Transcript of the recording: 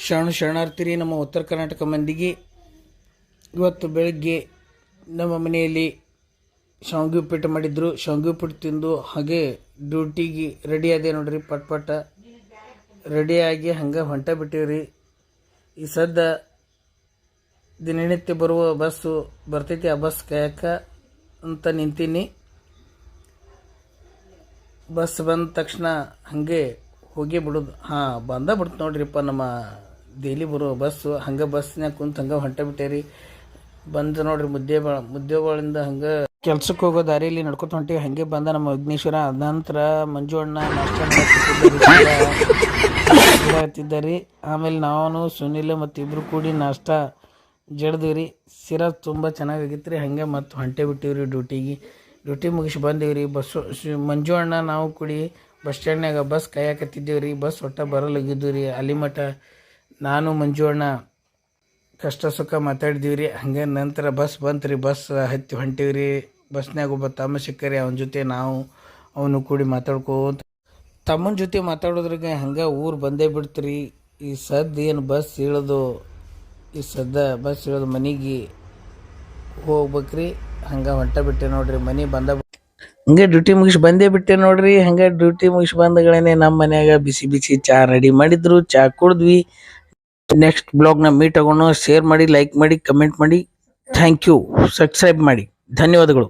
ಶರಣಾರ್ಥಿರಿ ನಮ್ಮ ಉತ್ತರ ಕರ್ನಾಟಕ ಮಂದಿಗೆ. ಇವತ್ತು ಬೆಳಗ್ಗೆ ನಮ್ಮ ಮನೆಯಲ್ಲಿ ಶಾವಿಗೆ ಉಪ್ಪಿಟ್ಟು ಮಾಡಿದ್ರು. ಶಾವಿಗೆ ಉಪ್ಪಿಟ್ಟು ತಿಂದು ಹಾಗೆ ಡ್ಯೂಟಿಗೆ ರೆಡಿ ಆದೆ ನೋಡ್ರಿ. ಪಟ್ ರೆಡಿಯಾಗಿ ಹಂಗೆ ಹೊಂಟ ಬಿಟ್ಟಿವ್ರಿ. ಈ ಸದ್ದ ದಿನನಿತ್ಯ ಬರುವ ಬಸ್ಸು ಬರ್ತೈತಿ, ಆ ಬಸ್ ಕಾಯಕ ಅಂತ ನಿಂತೀನಿ. ಬಸ್ ಬಂದ ತಕ್ಷಣ ಹಾಗೆ ಹೋಗಿ ಬಿಡೋದು. ಬಿಡ್ತು ನೋಡ್ರಿಪ್ಪ ನಮ್ಮ ಡೈಲಿ ಬರೋ ಬಸ್ಸು. ಹಂಗೆ ಬಸ್ನ್ಯಾಗ ಕುಂತು ಹಂಗೆ ಹೊಂಟ ಬಿಟ್ಟೇರಿ. ಬಂದು ನೋಡ್ರಿ ಮುದ್ದೇಗಳಿಂದ ಹಂಗೆ ಕೆಲ್ಸಕ್ಕೆ ಹೋಗೋ ದಾರಿಯಲ್ಲಿ ನಡ್ಕೊತ ಹೊಂಟಿವಿ. ಹಾಗೆ ಬಂದ ನಮ್ಮ ವಿಘ್ನೇಶ್ವರ. ನಂತರ ಮಂಜು ಅಣ್ಣ ನಾಷ್ಟ ಮಾಡ್ತಿದ್ದಾರೆ. ಆಮೇಲೆ ನಾನು ಸುನಿಲ್ ಮತ್ತು ಇಬ್ಬರು ಕೂಡಿ ನಾಷ್ಟ ಜಡ್ದಿವ್ರಿ. ಸಿರಾ ತುಂಬ ಚೆನ್ನಾಗಾಗಿತ್ತು ರೀ. ಹಾಗೆ ಮತ್ತು ಹೊಂಟೆ ಬಿಟ್ಟಿವ್ರಿ ಡ್ಯೂಟಿ ಮುಗಿಸಿ ಬಂದೀವ್ರಿ. ಮಂಜು ಅಣ್ಣ ನಾವು ಕೂಡಿ ಬಸ್ ಸ್ಟ್ಯಾಂಡ್ನಾಗ ಬಸ್ ಕಾಯಕತ್ತಿದ್ದೇವ್ರಿ. ಬಸ್ ಒಟ್ಟ ಬರಲಾಗಿದ್ದು ರೀ. ಅಲ್ಲಿ ಮಠ ನಾನು ಮಂಜು ಅಣ್ಣ ಕಷ್ಟ ಸುಖ ಮಾತಾಡಿದೀವ್ರಿ. ಹಂಗೆ ನಂತರ ಬಸ್ ಬಂತು ರೀ. ಬಸ್ ಹತ್ತಿ ಹೊಂಟಿವ್ರಿ. ಬಸ್ನಾಗ ಒಬ್ಬ ತಮ್ಮ ಸಿಕ್ಕರಿ. ಅವನ ಜೊತೆ ಅವನು ಕೂಡಿ ಮಾತಾಡ್ಕೋತ ತಮ್ಮನ ಜೊತೆ ಮಾತಾಡೋದ್ರಿಗೆ ಹಂಗೆ ಊರು ಬಂದೇ ಬಿಡ್ತೀರಿ. ಈ ಸದ್ದು ಏನು ಬಸ್ ಇಳಿದು ಮನೆಗೆ ಹೋಗ್ಬೇಕ್ರಿ. ಹಂಗೆ ಹೊಂಟ ಬಿಟ್ಟೆ ನೋಡ್ರಿ. ಮನೆ ಹಂಗೆ ಡ್ಯೂಟಿ ಮುಗಿಸಿ ಬಂದೇ ಬಿಟ್ಟೆ ನೋಡ್ರಿ. ಹಂಗೆ ಡ್ಯೂಟಿ ಮುಗಿಸಿ ಬಂದಗಳೇನೆ ನಮ್ಮ ಮನ್ಯಾಗ ಬಿಸಿ ಚಾ ರೆಡಿ ಮಾಡಿದ್ರು. ಚಾ ಕುಡಿದ್ವಿ. ನೆಕ್ಸ್ಟ್ ಬ್ಲಾಗ್ನ ಮೀಟ್ ಆಗೋಣ. ಶೇರ್ ಮಾಡಿ, ಲೈಕ್ ಮಾಡಿ, ಕಮೆಂಟ್ ಮಾಡಿ. Thank you. ಸಬ್ಸ್ಕ್ರೈಬ್ ಮಾಡಿ. ಧನ್ಯವಾದಗಳು.